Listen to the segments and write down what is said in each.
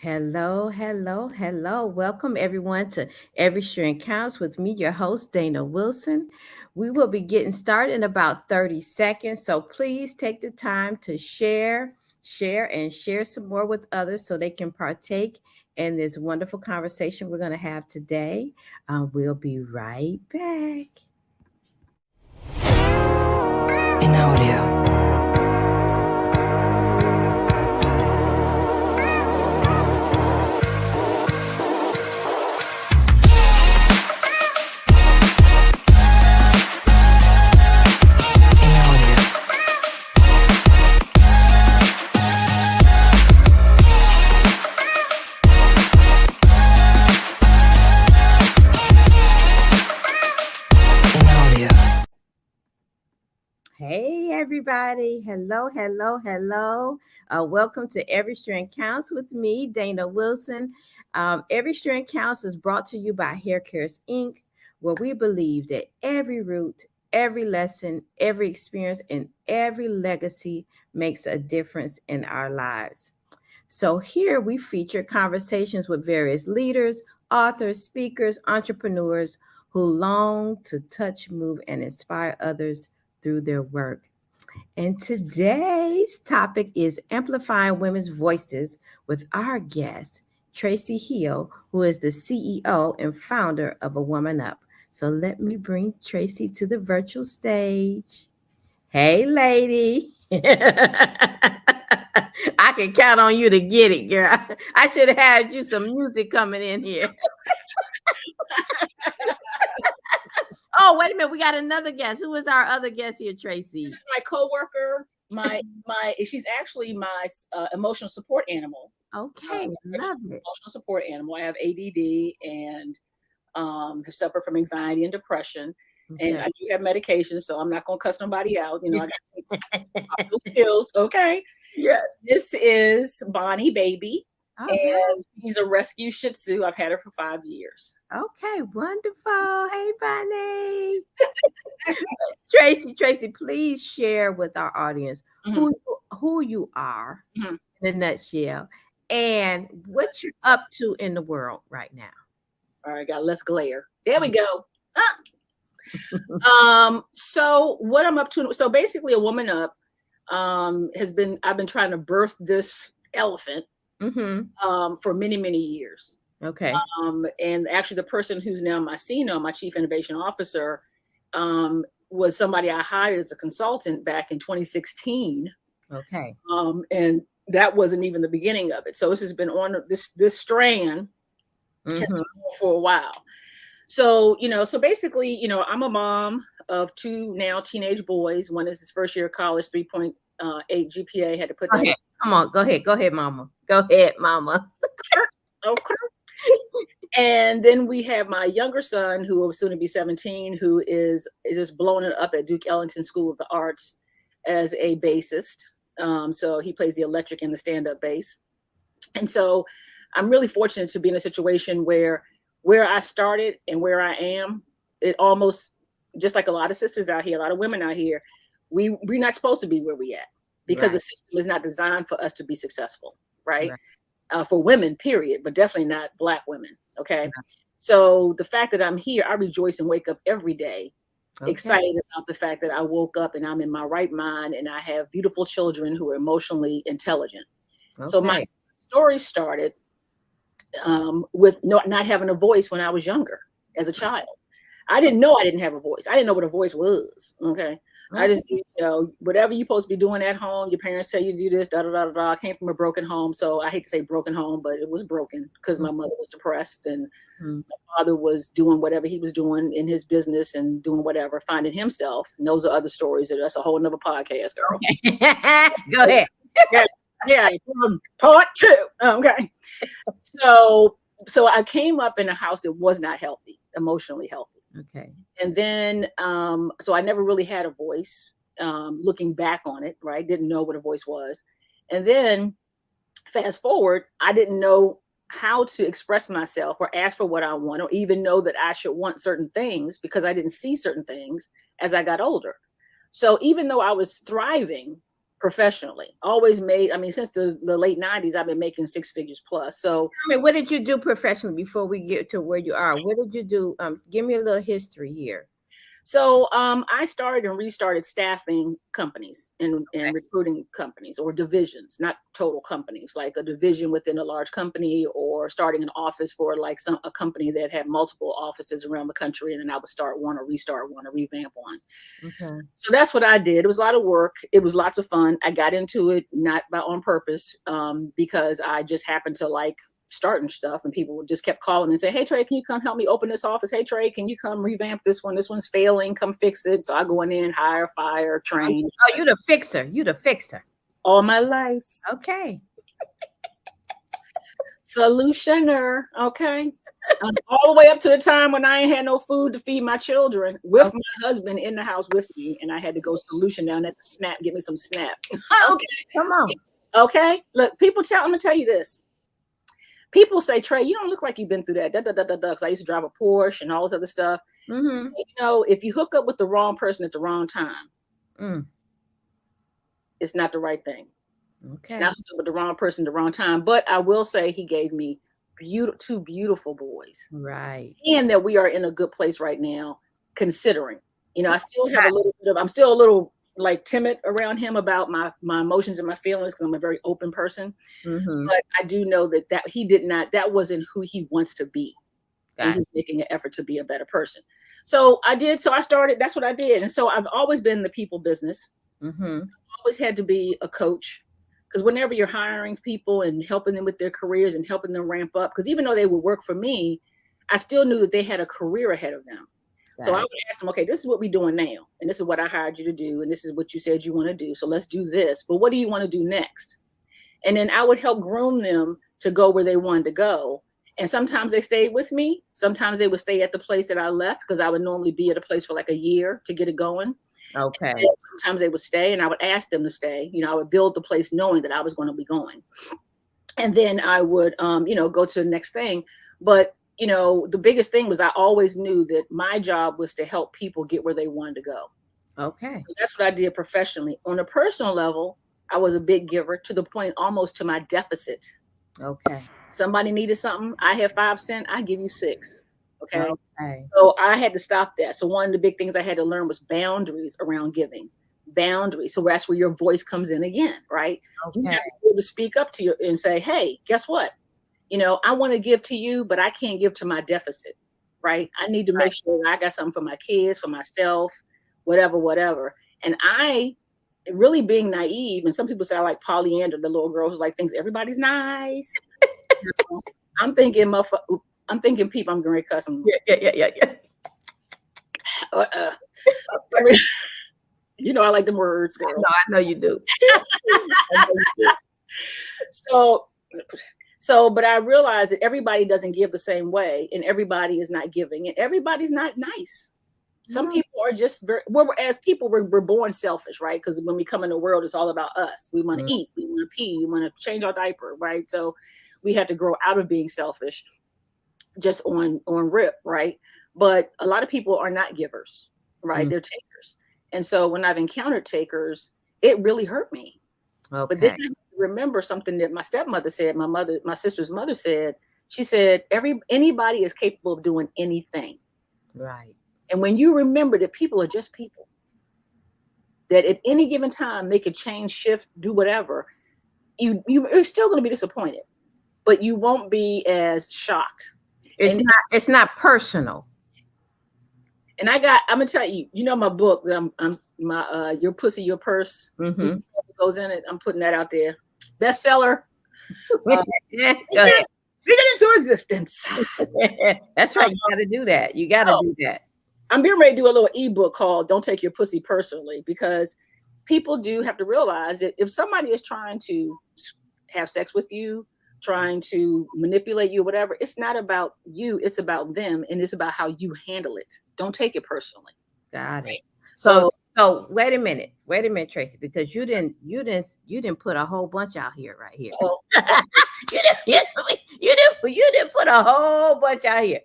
Hello, hello, hello. Welcome everyone to Every Strand Counts with me, your host, Dana Wilson. We will be getting started in about 30 seconds. So please take the time to share some more with others so they can partake in this wonderful conversation we're going to have today. We'll be right back. In audio. Hey, everybody. Hello, hello, hello. Welcome to Every Strand Counts with me, Dana Wilson. Every Strand Counts is brought to you by Hair Cares Inc., where we believe that every root, every lesson, every experience, and every legacy makes a difference in our lives. So here we feature conversations with various leaders, authors, speakers, entrepreneurs who long to touch, move, and inspire others through their work. And today's topic is amplifying women's voices with our guest, Traci Hill, who is the CEO and founder of AWOMANUP. So let me bring Traci to the virtual stage. Hey, lady. I can count on you to get it, girl. I should have had you some music coming in here. Oh, wait a minute. We got another guest. Who is our other guest here, Traci? This is my coworker. She's actually my emotional support animal. Okay, love it. Emotional support animal. I have ADD and have suffered from anxiety and depression. Okay. And I do have medication, so I'm not going to cuss nobody out. You know, I got to take those pills. Okay. Yes. This is Bonnie Baby. And she's a rescue Shih Tzu. I've had her for 5 years. Okay, wonderful. Hey, Bonnie. Traci, please share with our audience who you are in a nutshell and what you're up to in the world right now. All right, got less glare. There we go. So what I'm up to. So basically, AWOMANUP I've been trying to birth this elephant. For many, many years. Okay. And actually the person who's now my CNO, my Chief Innovation Officer, was somebody I hired as a consultant back in 2016. Okay. And that wasn't even the beginning of it. So this has been on this strand has been on for a while. So, so basically, I'm a mom of 2 now teenage boys. One is his first year of college, 3.8 GPA, had to put that. Okay. Come on, go ahead, mama. Go ahead, mama. Okay. And then we have my younger son, who will soon to be 17, who is just blowing it up at Duke Ellington School of the Arts as a bassist. So he plays the electric and the stand-up bass. And so I'm really fortunate to be in a situation where I started and where I am, it almost, just like a lot of sisters out here, a lot of women out here, we're not supposed to be where we at. Because the system is not designed for us to be successful, right? For women, period, but definitely not Black women, okay? So the fact that I'm here, I rejoice and wake up every day excited about the fact that I woke up and I'm in my right mind and I have beautiful children who are emotionally intelligent. So my story started with not having a voice when I was younger as a child. I didn't know I didn't have a voice. I didn't know what a voice was, okay? I just, whatever you're supposed to be doing at home, your parents tell you to do this, da, da, da, da. I came from a broken home. So I hate to say broken home, but it was broken because my mother was depressed and my father was doing whatever he was doing in his business and doing whatever, finding himself. And those are other stories. That's a whole nother podcast, girl. Go ahead. Yeah. Part 2. Okay. So I came up in a house that was not healthy, emotionally healthy. Okay. And then, so I never really had a voice, looking back on it, right? Didn't know what a voice was. And then fast forward, I didn't know how to express myself or ask for what I want, or even know that I should want certain things because I didn't see certain things as I got older. So even though I was thriving professionally. Always made, I mean, since the late 90s, I've been making 6 figures plus. So, I mean, what did you do professionally before we get to where you are? What did you do? Give me a little history here. so I started and restarted staffing companies and recruiting companies or divisions, not total companies, like a division within a large company, or starting an office for like a company that had multiple offices around the country. And then I would start one or restart one or revamp one. Okay. So that's what I did. It was a lot of work. It was lots of fun. I got into it not by on purpose, because I just happened to like starting stuff, and people just kept calling and say, "Hey Trey, can you come help me open this office? Hey Trey, can you come revamp this one? This one's failing. Come fix it." So I go in, hire, fire, train. Oh, you the fixer. You the fixer. All my life. Okay. Solutioner. Okay. All the way up to the time when I ain't had no food to feed my children, with my husband in the house with me, and I had to go solution down at the SNAP, get me some SNAP. Okay. Come on. Okay. Look, I'm gonna tell you this. People say, Trey, you don't look like you've been through that. Because I used to drive a Porsche and all this other stuff. Mm-hmm. You know, if you hook up with the wrong person at the wrong time, it's not the right thing. Okay. And I hooked up with the wrong person at the wrong time. But I will say he gave me two beautiful boys. Right. And that we are in a good place right now, considering. You know, I still have I'm still a little like timid around him about my emotions and my feelings, because I'm a very open person. Mm-hmm. But I do know that that wasn't who he wants to be. And he's making an effort to be a better person. So I started, that's what I did. And so I've always been in the people business. Mm-hmm. Always had to be a coach, because whenever you're hiring people and helping them with their careers and helping them ramp up, because even though they would work for me, I still knew that they had a career ahead of them. So I would ask them, okay, this is what we're doing now. And this is what I hired you to do. And this is what you said you want to do. So let's do this. But what do you want to do next? And then I would help groom them to go where they wanted to go. And sometimes they stayed with me. Sometimes they would stay at the place that I left, because I would normally be at a place for like a year to get it going. Okay. And sometimes they would stay, and I would ask them to stay. You know, I would build the place knowing that I was going to be going. And then I would, go to the next thing. But you know, the biggest thing was I always knew that my job was to help people get where they wanted to go. Okay. So that's what I did professionally. On a personal level, I was a big giver, to the point almost to my deficit. Okay. Somebody needed something. I had 5 cents. I give you 6. Okay. Okay. So I had to stop that. So one of the big things I had to learn was boundaries around giving. Boundaries. So that's where your voice comes in again, right? Okay. You have to be able to speak up to you and say, hey, guess what? You know, I want to give to you, but I can't give to my deficit, right? I need to make sure that I got something for my kids, for myself, whatever. And I really being naive, and some people say I like Pollyanna, the little girl who's like thinks everybody's nice. I'm thinking people, I'm going to cuss them. Yeah. You know, I like them words, girl. No, I know you do. So, but I realized that everybody doesn't give the same way, and everybody is not giving, and everybody's not nice. Some people are just we're born selfish, right? Because when we come in the world, it's all about us. We want to eat, we want to pee, we want to change our diaper, right? So we have to grow out of being selfish, just on rip, right? But a lot of people are not givers, right? They're takers. And so when I've encountered takers, it really hurt me. Okay. But then I remember something that my stepmother said, my sister's mother said. She said, anybody is capable of doing anything. Right. And when you remember that people are just people, that at any given time they could change, shift, do whatever, you're still going to be disappointed, but you won't be as shocked. It's not personal. And I'm gonna tell you, you know, my book that I'm my Your Pussy, Your Purse goes in it. I'm putting that out there. Bestseller. Bring it into existence. That's right. You got to do that. You got to do that. I'm getting ready to do a little ebook called "Don't Take Your Pussy Personally," because people do have to realize that if somebody is trying to have sex with you, trying to manipulate you, whatever, it's not about you, it's about them, and it's about how you handle it. Don't take it personally. Got it. So wait a minute, Tracy, because you didn't put a whole bunch out here right here. Oh. you didn't put a whole bunch out here.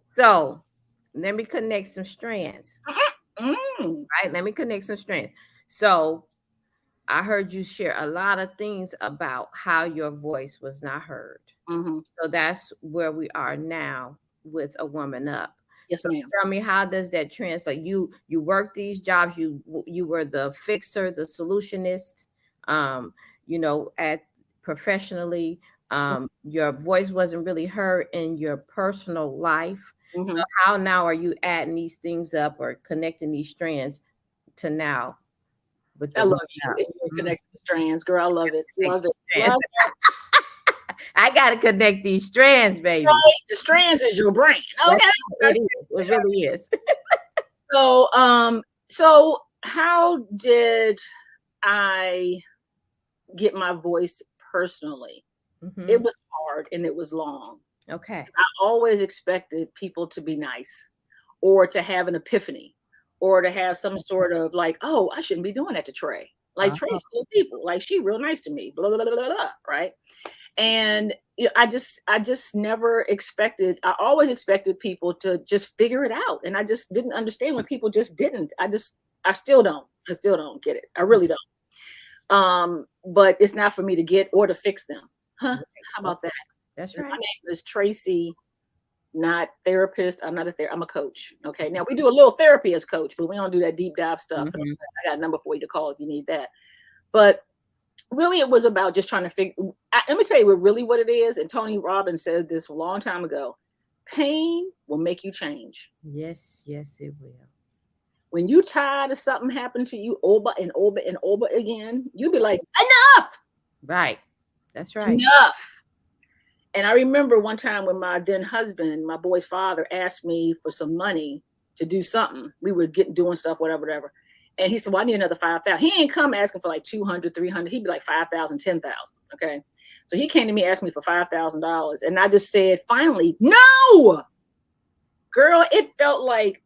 So let me connect some strands. Right? Let me connect some strands. So I heard you share a lot of things about how your voice was not heard. Mm-hmm. So that's where we are now with A Woman Up. Yes, So ma'am. tell me, how does that translate? You work these jobs. You were the fixer, the solutionist. Um, at professionally, your voice wasn't really heard in your personal life. So Mm-hmm. how now are you adding these things up or connecting these strands to now with I the love Woman you Up? and your connected strands, girl. I love it. Connect Love it. these strands. Love it. I gotta connect these strands, baby. Right? The strands is your brain. That's Okay. it is. It really is. So how did I get my voice personally? Hmm. It was hard and it was long. Okay. I always expected people to be nice or to have an epiphany or to have some sort of like, oh, I shouldn't be doing that to Trey. Like Oh, Trey's cool people. Like she real nice to me. Blah blah blah blah blah. Right. And I just never expected. I always expected people to just figure it out, and I just didn't understand when people just didn't. I still don't. I still don't get it. I really don't. But it's not for me to get or to fix them. Huh? right. How about that? That's And my right. name is Traci, not therapist. I'm not a therapist. I'm a coach. Okay. Now we do a little therapy as coach, but we don't do that deep dive stuff. Hmm. I got a number for you to call if you need that. But really, it was about just trying to figure. Let me tell you what it is. And Tony Robbins said this a long time ago: pain will make you change. Yes, yes, it will. When you tired of something happening to you over and over and over again, you'll be like, enough, Right. That's right. enough. And I remember one time when my then husband, my boy's father, asked me for some money to do something. We were doing stuff, whatever. And he said, well, I need another 5,000. He ain't come asking for like 200, 300. He'd be like 5,000, 10,000. Okay. So he came to me, asked me for $5,000. And I just said, finally, no, girl, it felt like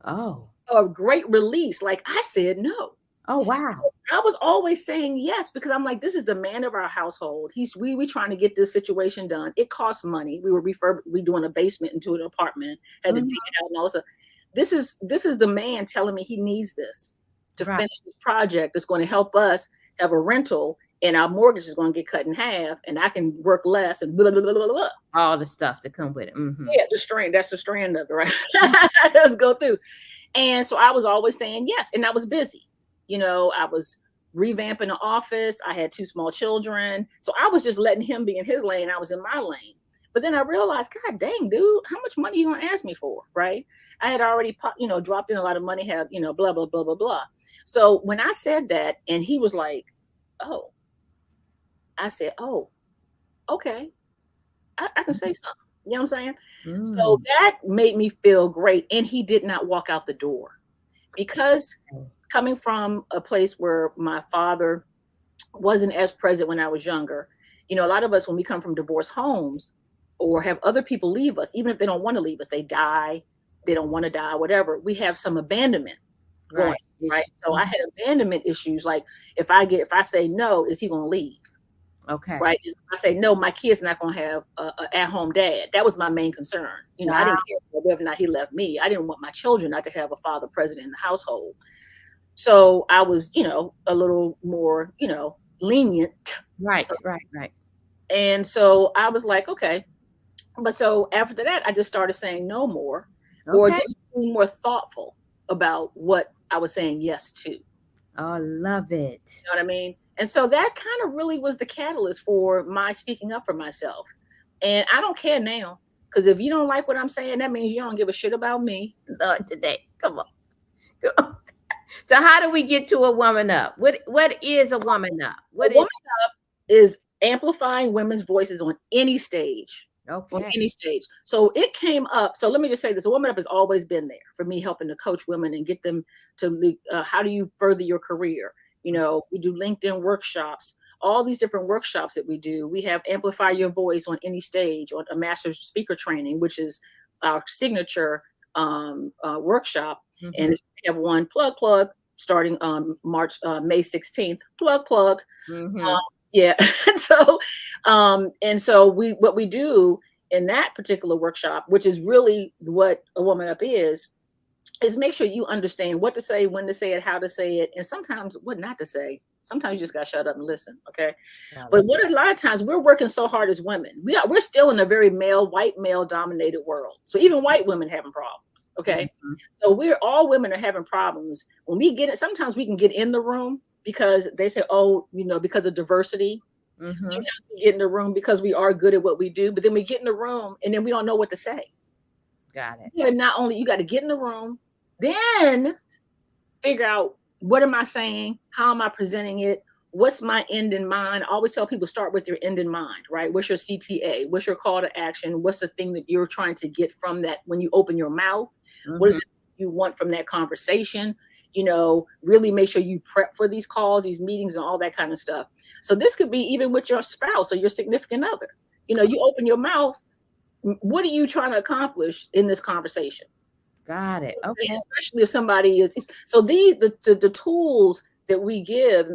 Oh. a great release. Like I said, no. Oh, wow. I was always saying yes, because I'm like, this is the man of our household. We trying to get this situation done. It costs money. We were redoing a basement into an apartment, had to dig Mhm. it out and all this. This is the man telling me he needs this to Right. finish this project that's going to help us have a rental, and our mortgage is going to get cut in half, and I can work less and blah blah blah blah blah. All the stuff to come with it. Hmm. Yeah, the strand. That's the strand of it, right? Let's go through. And so I was always saying yes, and I was busy. I was revamping the office. I had 2 small children, so I was just letting him be in his lane. I was in my lane. But then I realized, God dang, dude, how much money are you gonna ask me for, right? I had already, dropped in a lot of money, had, blah blah blah blah blah. So when I said that, and he was like, "Oh," I said, "Oh, okay, I can say something." You know what I'm saying? So Mm. that made me feel great. And he did not walk out the door, because coming from a place where my father wasn't as present when I was younger, a lot of us, when we come from divorced homes or have other people leave us, even if they don't want to leave us, they die, they don't want to die, whatever, we have some abandonment going, Right. right? It's, So I had abandonment issues. Like if I say no, is he going to leave? okay. Right. If I say no, my kid's not going to have a at-home dad. That was my main concern. I Wow. didn't care whether or not he left me. I didn't want my children not to have a father present in the household. So I was, a little more, lenient. Right. Right. Right. And so I was like, okay. But so after that, I just started saying no more, or Okay. just being more thoughtful about what I was saying yes to. You Oh, love it. know what I mean? And so that kind of really was the catalyst for my speaking up for myself. And I don't care now, because if you don't like what I'm saying, that means you don't give a shit about me. Lord, today. Come on. Come on. So how do we get to A Woman Up? What is A Woman Up? A What is woman is amplifying women's voices on any stage. On okay. any stage. So it came up. So let me just say this: A Woman Up has always been there for me, helping to coach women and get them to how do you further your career. We do LinkedIn workshops, all these different workshops that we do. We have Amplify Your Voice on any stage, on a master's speaker training, which is our signature workshop. Mhm. And we have one plug starting May 16th. Plug. Mhm. Yeah. And so what we do in that particular workshop, which is really what A Woman Up is make sure you understand what to say, when to say it, how to say it, and sometimes what not to say. Sometimes you just got to shut up and listen. Okay. Got But it. what a lot of times we're working so hard as women. We're still in a very white male dominated world. So even white women having problems. Okay. Mhm. So we're all women are having problems. When we get it, sometimes we can get in the room because they say, oh, because of diversity. Mhm. Sometimes we get in the room because we are good at what we do, but then we get in the room and then we don't know what to say. Got it. You got to get in the room, then figure out, what am I saying? How am I presenting it? What's my end in mind? I always tell people, start with your end in mind, right? What's your CTA? What's your call to action? What's the thing that you're trying to get from that when you open your mouth? What is it you want from that conversation? Really make sure you prep for these calls, these meetings, and all that kind of stuff. So this could be even with your spouse or your significant other. You open your mouth. What are you trying to accomplish in this conversation? Got it. Okay. Especially if somebody is. So the tools that we give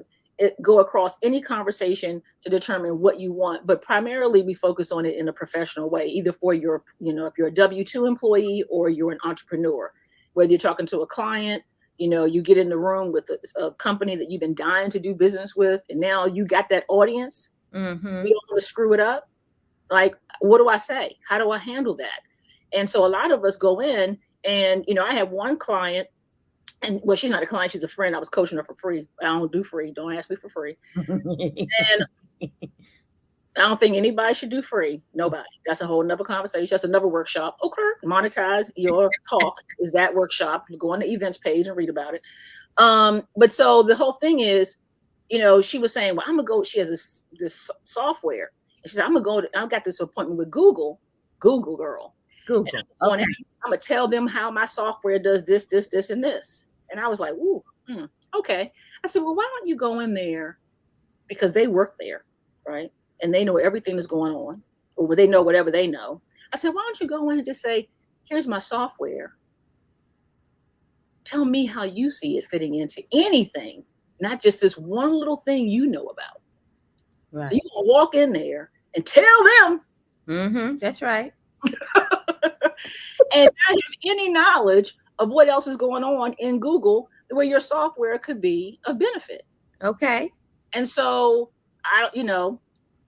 go across any conversation to determine what you want, but primarily we focus on it in a professional way, either for your, if you're a W-2 employee or you're an entrepreneur, whether you're talking to a client, you get in the room with a company that you've been dying to do business with, and now you got that audience. Mm-hmm. You don't want to screw it up. Like, what do I say? How do I handle that? And so a lot of us go in and, I have one client, and well, she's not a client, she's a friend. I was coaching her for free. I don't do free. Don't ask me for free. And I don't think anybody should do free. Nobody. That's a whole nother conversation. That's another workshop. Okay. Monetize your talk is that workshop. You go on the events page and read about it. But so the whole thing is, she was saying, well, I'm going to go, she has this software. And she said, I got this appointment with Google girl. Google. I'm going to tell them how my software does this, this, this, and this. And I was like, ooh, okay. I said, well, why don't you go in there? Because they work there, right? And they know everything that's going on, or they know whatever they know. I said, why don't you go in and just say, here's my software. Tell me how you see it fitting into anything, not just this one little thing you know about. Right. So you can walk in there and tell them. Mm-hmm. That's right. And not have any knowledge of what else is going on in Google where your software could be of benefit. Okay. And so I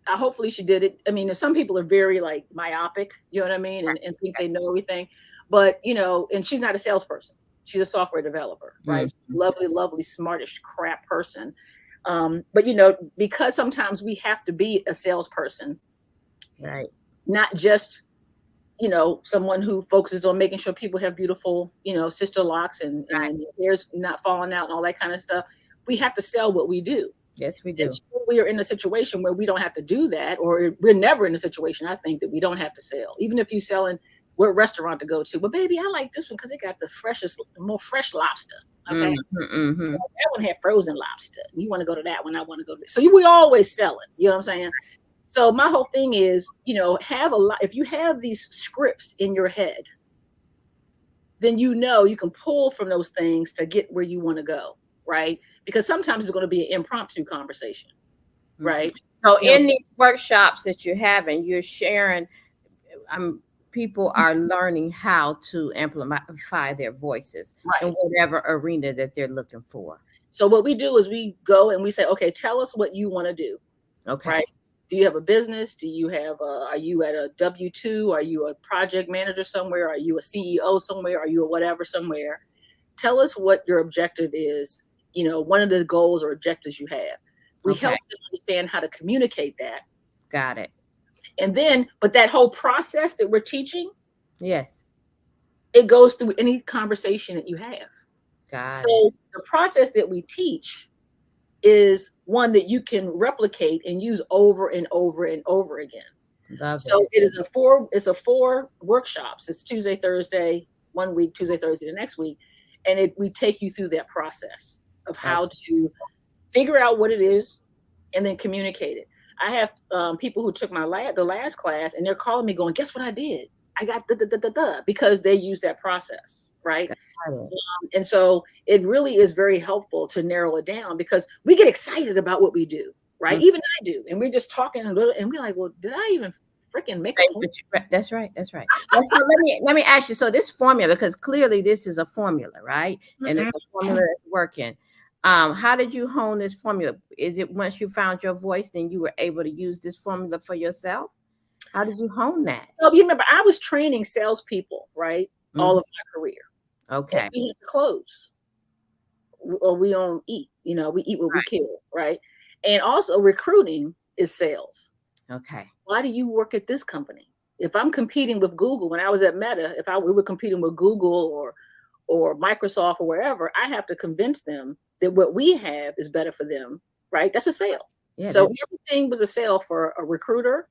hopefully she did it. I mean, some people are very like myopic, you know what I mean? And think they know everything, but and she's not a salesperson. She's a software developer, right? Mm-hmm. Lovely, lovely, smartish crap person. But because sometimes we have to be a salesperson, right? Not just, someone who focuses on making sure people have beautiful, sister locks and hair's not falling out and all that kind of stuff. We have to sell what we do. Yes, we do. And so we are in a situation where we don't have to do that, or we're never in a situation, I think, that we don't have to sell. Even if you selling what restaurant to go to. But baby, I like this one because it got the more fresh lobster. Okay. Mm-hmm. That one had frozen lobster. You want to go to that one, I want to go to this. So we always sell it. You know what I'm saying? So my whole thing is, have a lot. If you have these scripts in your head, then you can pull from those things to get where you want to go, right? Because sometimes it's going to be an impromptu conversation, right? So in these workshops that you're having, you're sharing, people are learning how to amplify their voices in whatever arena that they're looking for. So what we do is we go and we say, okay, tell us what you want to do. Okay. Right? Do you have a business? Do you have are you at a W-2? Are you a project manager somewhere? Are you a CEO somewhere? Are you a whatever somewhere? Tell us what your objective is. One of the goals or objectives you have. We help them understand how to communicate that. Got it. And then, but that whole process that we're teaching, yes, it goes through any conversation that you have. Got it. The process that we teach is one that you can replicate and use over and over and over again. It is it's 4 workshops. It's Tuesday, Thursday, one week, Tuesday, Thursday, the next week. And we take you through that process of how to figure out what it is and then communicate it. I have people who took the last class and they're calling me going, guess what I did? I got because they use that process, right? And so it really is very helpful to narrow it down because we get excited about what we do, right? Mm-hmm. Even I do. And we're just talking and we're like, well, did I even freaking make a point? That's right. So let me ask you. So this formula, because clearly this is a formula, right? Mm-hmm. And it's a formula that's working. How did you hone this formula? Is it once you found your voice, then you were able to use this formula for yourself? How did you hone that? So you remember, I was training salespeople, right? All Mhm. of my career. And Okay. we had to close, or we don't eat. We eat what we kill, right? And also, recruiting is sales. Okay. Why do you work at this company? If I'm competing with Google, when I was at Meta, we were competing with Google or Microsoft or wherever, I have to convince them that what we have is better for them, right? That's a sale. Yeah. So everything was a sale for a recruiter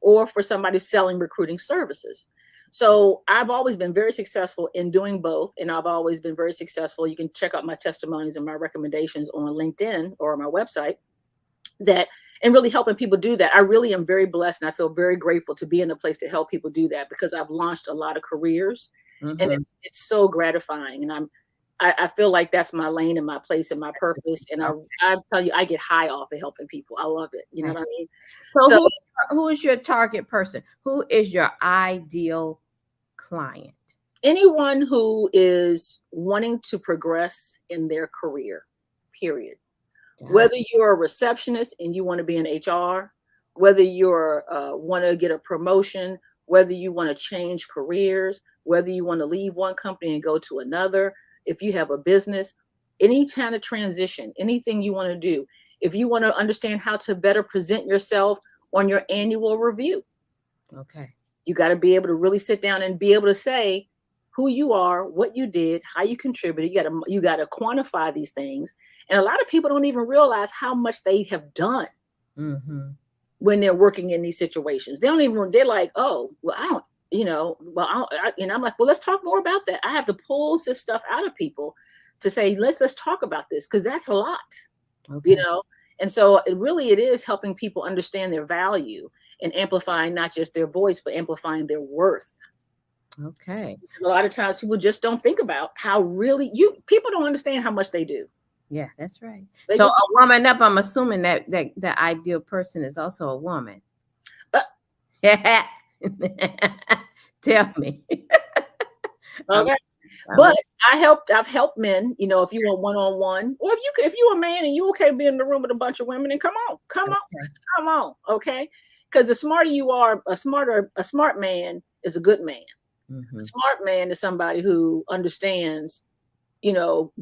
or for somebody selling recruiting services. So I've always been very successful in doing both, and I've always been very successful. You can check out my testimonies and my recommendations on LinkedIn or my website, that and really helping people do that. I really am very blessed, and I feel very grateful to be in a place to help people do that, because I've launched a lot of careers, and it's so gratifying. And I feel like that's my lane and my place and my purpose. And I tell you, I get high off of helping people. I love it. You know what I mean? So who is your target person? Who is your ideal client? Anyone who is wanting to progress in their career, period. Whether you're a receptionist and you want to be in HR, whether you're want to get a promotion, whether you want to change careers, whether you want to leave one company and go to another, if you have a business, any kind of transition, anything you want to do, if you want to understand how to better present yourself on your annual review, Okay. you got to be able to really sit down and be able to say who you are, what you did, how you contributed. You got to quantify these things. And a lot of people don't even realize how much they have done when they're working in these situations. They're like, oh, well, I don't, and I'm like, well, let's talk more about that. I have to pull this stuff out of people to say, let's talk about this, because that's a lot, And so it is helping people understand their value and amplifying not just their voice, but amplifying their worth. Okay. Because a lot of times people just don't think about how really people don't understand how much they do. Yeah, that's right. So a woman up, I'm assuming that the ideal person is also a woman. Tell me. Okay. But I've helped men, if you want one-on-one, or if you're a man and you okay being in the room with a bunch of women, and come on. Okay. Because the smarter you are, a smart man is a good man. A smart man is somebody who understands, will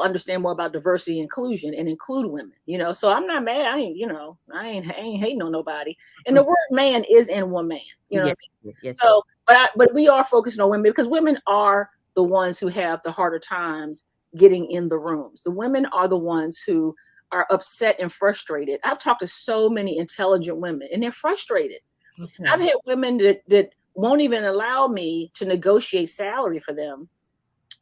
understand more about diversity and inclusion and include women, so I'm not mad. I ain't hating on nobody. And the word man is in one man, what I mean? Yes. So, but we are focusing on women, because women are the ones who have the harder times getting in the rooms. The women are the ones who are upset and frustrated. I've talked to so many intelligent women, and they're frustrated. Okay. I've had women that won't even allow me to negotiate salary for them,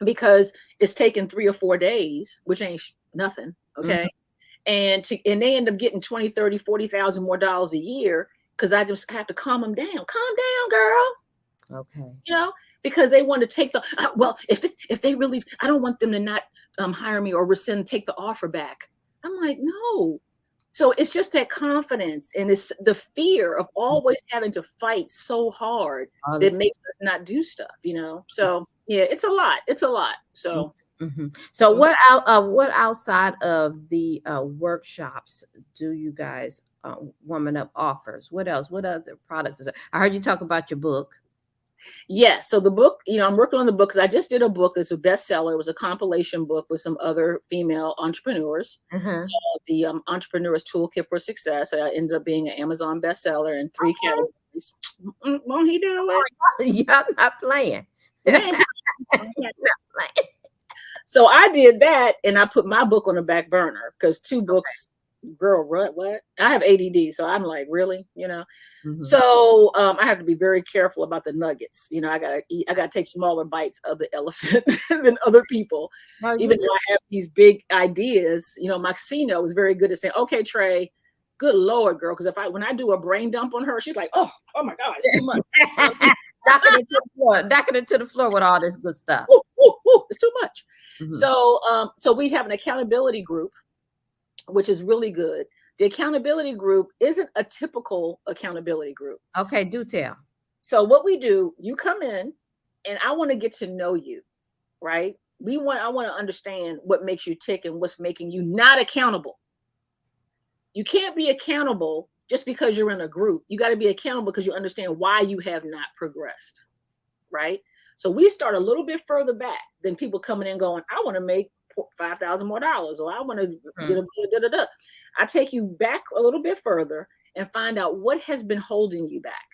because it's taken 3 or 4 days, which ain't nothing. Okay. And they end up getting 20, 30, 40,000 more dollars a year, because I just have to calm them down. Calm down, girl. Okay. Because they want to take if they really, I don't want them to not hire me or take the offer back. I'm like, no. So it's just that confidence, and it's the fear of always having to fight so hard that makes us not do stuff, So yeah, it's a lot. So. So what outside of the workshops do you guys Woman Up offers? What else? What other products is there? I heard you talk about your book. Yes. So the book, I'm working on the book, because I just did a book that's a bestseller. It was a compilation book with some other female entrepreneurs. The Entrepreneur's Toolkit for Success. I ended up being an Amazon bestseller in 3 categories. Won't he do it? Y'all not playing. So I did that, and I put my book on the back burner, because 2 books, girl, what? I have ADD, so I'm like, really, So I have to be very careful about the nuggets. I gotta take smaller bites of the elephant than other people. Even though I have these big ideas, my CEO was very good at saying, okay, Trey, good Lord, girl. Because when I do a brain dump on her, she's like, oh my God, it's too much. Docking it to the floor with all this good stuff. It's too much. So we have an accountability group, which is really good. The accountability group isn't a typical accountability group. Okay, do tell. So what we do, you come in, and I want to get to know you, right? I want to understand what makes you tick and what's making you not accountable. You can't be accountable just because you're in a group. You got to be accountable because you understand why you have not progressed, right? So we start a little bit further back than people coming in going, I want to make $5,000 more, or I want to get a da-da-da. I take you back a little bit further and find out what has been holding you back.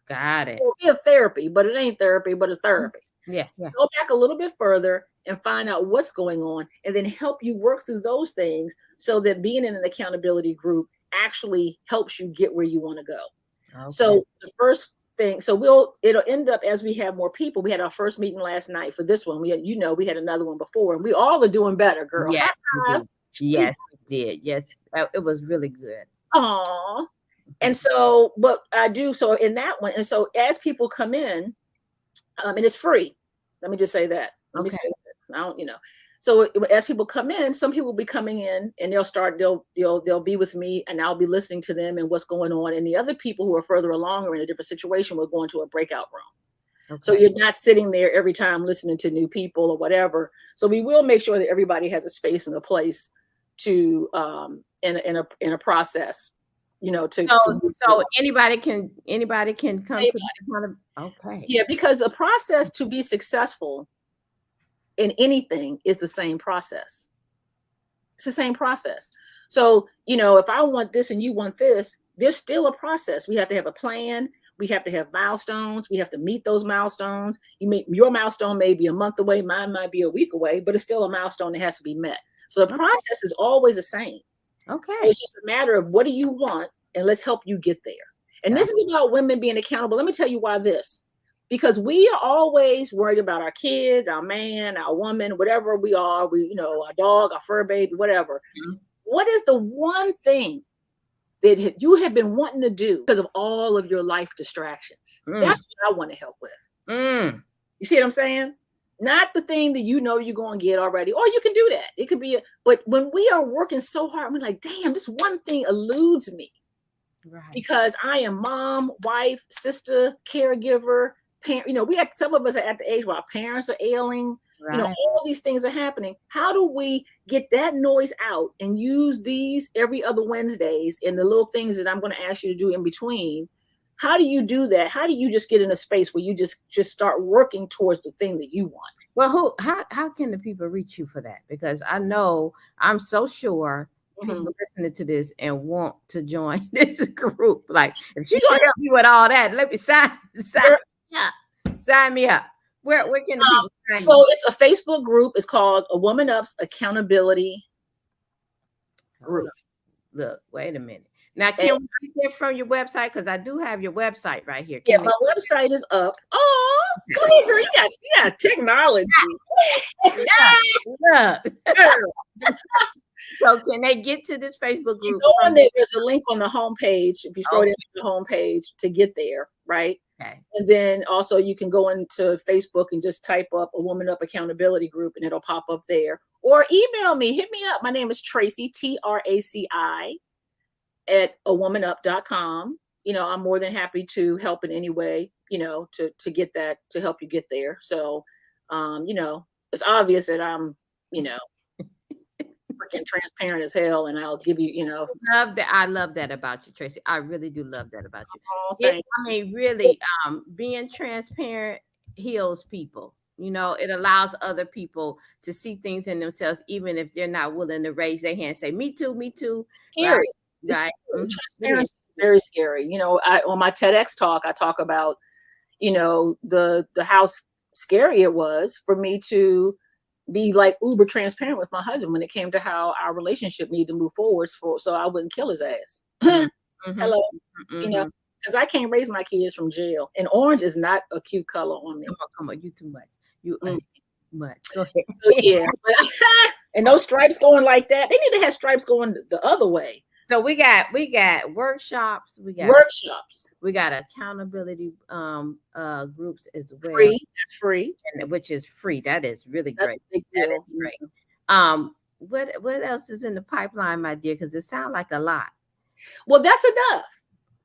Got it. It'll be a therapy, but it ain't therapy, but it's therapy. Yeah. Go back a little bit further and find out what's going on, and then help you work through those things so that being in an accountability group actually helps you get where you want to go. Okay. So the first thing, so it'll end up as we have more people. We had our first meeting last night for this one. We had another one before, and we all are doing better, girl. Yes, we did. Yes, it was really good. Aww. And so, but I do so in that one. And so as people come in, and it's free. Let me just say that. Let me say that. I don't, So as people come in, some people will be coming in and they'll be with me, and I'll be listening to them and what's going on. And the other people who are further along or in a different situation will go into a breakout room. Okay. So you're not sitting there every time listening to new people or whatever. So we will make sure that everybody has a space and a place to in a process. So anybody can come to the kind of, okay. Yeah, because the process to be successful in anything is the same process. It's the same process. So, if I want this and you want this, there's still a process. We have to have a plan. We have to have milestones. We have to meet those milestones. Your milestone may be a month away. Mine might be a week away, but it's still a milestone that has to be met. So the process is always the same. Okay. It's just a matter of what do you want, and let's help you get there. And this is about women being accountable. Let me tell you why this. Because we are always worried about our kids, our man, our woman, whatever we are, our dog, our fur baby, whatever. Mm-hmm. What is the one thing that you have been wanting to do because of all of your life distractions? That's what I want to help with. You see what I'm saying? Not the thing that you're going to get already, or you can do that. It could be, but when we are working so hard, we're like, damn, this one thing eludes me. Right. Because I am mom, wife, sister, caregiver, parent. We have, some of us are at the age where our parents are ailing. Right. All these things are happening. How do we get that noise out and use these every other Wednesdays and the little things that I'm going to ask you to do in between? How do you do that? How do you just get in a space where you just start working towards the thing that you want? Well, how can the people reach you for that? Because I'm so sure people listening to this and want to join this group. Like, if she's going to help me with all that, let me sign me up. Where can the people sign So you? It's a Facebook group. It's called AWOMANUP's Accountability Group. Look, wait a minute. Now, can we get from your website? Because I do have your website right here. My website is up. Oh, go ahead, girl. You got technology. So can they get to this Facebook group? There's a link on the homepage. If you scroll down to the homepage to get there, right? Okay. And then also you can go into Facebook and just type up AWOMANUP Accountability Group, and it'll pop up there. Or email me. Hit me up. My name is Traci, Traci, at awomanup.com. I'm more than happy to help in any way, to get that, to help you get there. So, it's obvious that I'm, freaking transparent as hell, and I'll give you, Love that. I love that about you, Traci. I really do love that about you. Really, being transparent heals people. It allows other people to see things in themselves, even if they're not willing to raise their hand and say, me too. Scary. Right. Transparency is very scary. On my TEDx talk, I talk about, the how scary it was for me to be like uber transparent with my husband when it came to how our relationship needed to move forward so I wouldn't kill his ass. Hello. Because I can't raise my kids from jail. And orange is not a cute color on me. Come on, you too much. You too much. Go ahead. So, yeah. And those stripes going like that, they need to have stripes going the other way. So we got workshops. We got accountability groups as well. That's free. And which is free. That is really great. That is great. What else is in the pipeline, my dear? Because it sounds like a lot. Well, that's enough.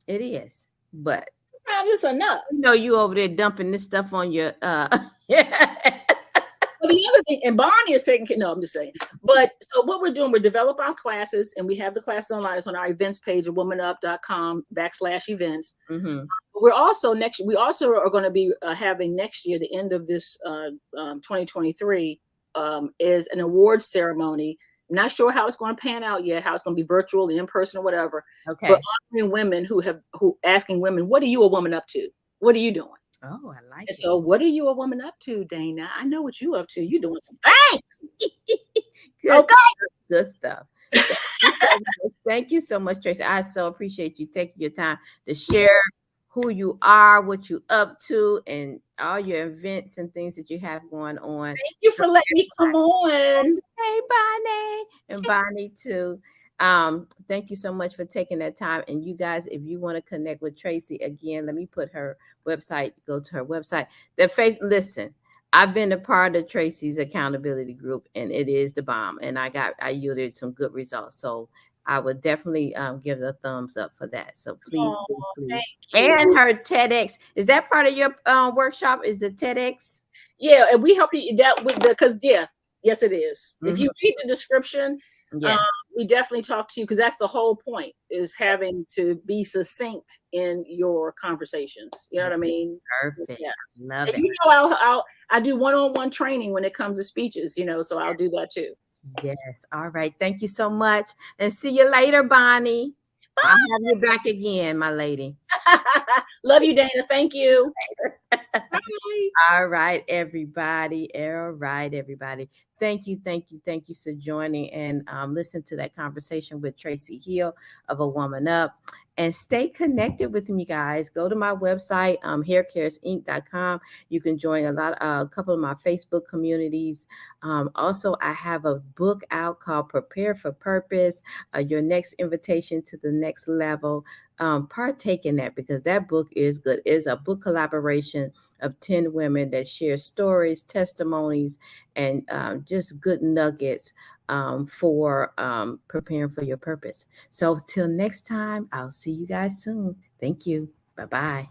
It is, but sometimes it's enough. You over there dumping this stuff on your But the other thing, and Barney is taking care. No, I'm just saying. But so what we're doing, we're developing our classes, and we have the classes online. It's on our events page at womanup.com/events. Mm-hmm. We also are going to be having next year, the end of this 2023, is an awards ceremony. Not sure how it's going to pan out yet, how it's going to be virtual, in person, or whatever. Okay. But honoring women asking women, what are you a woman up to? What are you doing? Oh, I like And it. so, what are you a woman up to, Dana? I know what you up to. You doing some things. Good Okay. Good stuff. Thank you so much, Traci. I so appreciate you taking your time to share who you are, what you up to, and all your events and things that you have going on. Thank you for letting me come on. Hey, Bonnie, and Bonnie too. Thank you so much for taking that time. And you guys, if you want to connect with Traci again, let me put her website. Go to her website. Listen. I've been a part of Traci's accountability group, and it is the bomb. And I yielded some good results. So I would definitely give a thumbs up for that. So please, please. And her TEDx, is that part of your workshop? Is the TEDx? Yeah, and we help you that with yes, it is. Mm-hmm. If you read the description, we definitely talk to you, because that's the whole point, is having to be succinct in your conversations. You know what I mean? Perfect. Yes. Love and it. You know, I do one-on-one training when it comes to speeches, so I'll do that too. Yes. All right. Thank you so much. And see you later, Bonnie. Bye. I'll have you back again, my lady. Love you, Dana. Thank you. Bye. All right, everybody. All right, everybody. Thank you for joining and listen to that conversation with Traci Hill of AWOMANUP. And stay connected with me, guys. Go to my website, haircaresinc.com. You can join a couple of my Facebook communities. Also, I have a book out called Prepare for Purpose, Your Next Invitation to the Next Level. Partake in that, because that book is good. It's a book collaboration of 10 women that share stories, testimonies, and just good nuggets for preparing for your purpose. So till next time, I'll see you guys soon. Thank you. Bye-bye.